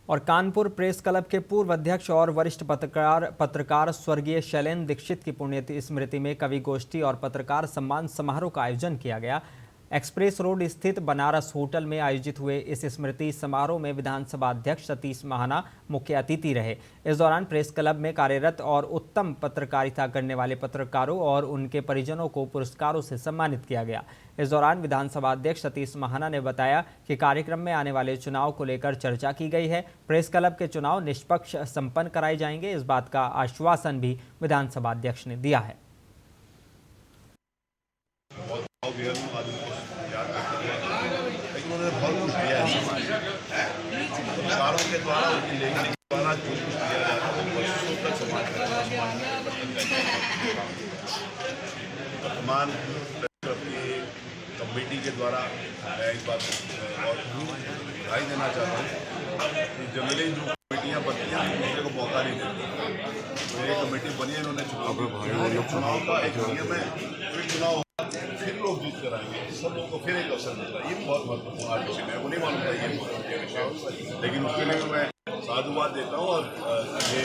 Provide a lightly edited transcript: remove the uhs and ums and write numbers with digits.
और Kanpur press club के पूर्व अध्यक्ष और वरिष्ठ पत्रकार स्वर्गीय शैलेंद्र दीक्षित की पुण्यतिथि स्मृति में कवि गोष्ठी और पत्रकार सम्मान समारोह का आयोजन किया गया। एक्सप्रेस रोड स्थित बनारस होटल में आयोजित हुए इस स्मृति समारोह में विधानसभा अध्यक्ष सतीश महाना मुख्य अतिथि रहे। इस दौरान प्रेस क्लब में कार्यरत और उत्तम पत्रकारिता करने वाले पत्रकारों और उनके परिजनों को पुरस्कारों से सम्मानित किया गया। इस दौरान विधानसभा अध्यक्ष सतीश महाना ने बताया कि कार्यक्रम में आने वाले चुनाव को लेकर चर्चा की गई है। प्रेस क्लब के चुनाव निष्पक्ष संपन्न कराए जाएंगे, इस बात का आश्वासन भी विधानसभा अध्यक्ष ने दिया है। उन्होंने बहुत कुछ दिया है समाज पत्रकारों के द्वारा, उनकी लेखनी के द्वारा जो कुछ दिया जाता है वो वर्षों तक समाज में वर्तमान की कमेटी के द्वारा मैं एक बात और बधाई देना चाहता हूँ कि जनरली जो कमेटियाँ बनती हैं दूसरे को मौका नहीं देती। तो ये कमेटी बनी है, इन्होंने चुनाव का एक नियम है, फिर चुनाव फिर लोग जीत कर आएंगे, सब लोगों को फिर एक अवसर मिलता है। ये बहुत महत्वपूर्ण आज विषय है, वो नहीं मालूम था ये विषय, लेकिन उसके लिए मैं साधुवाद देता हूँ और ये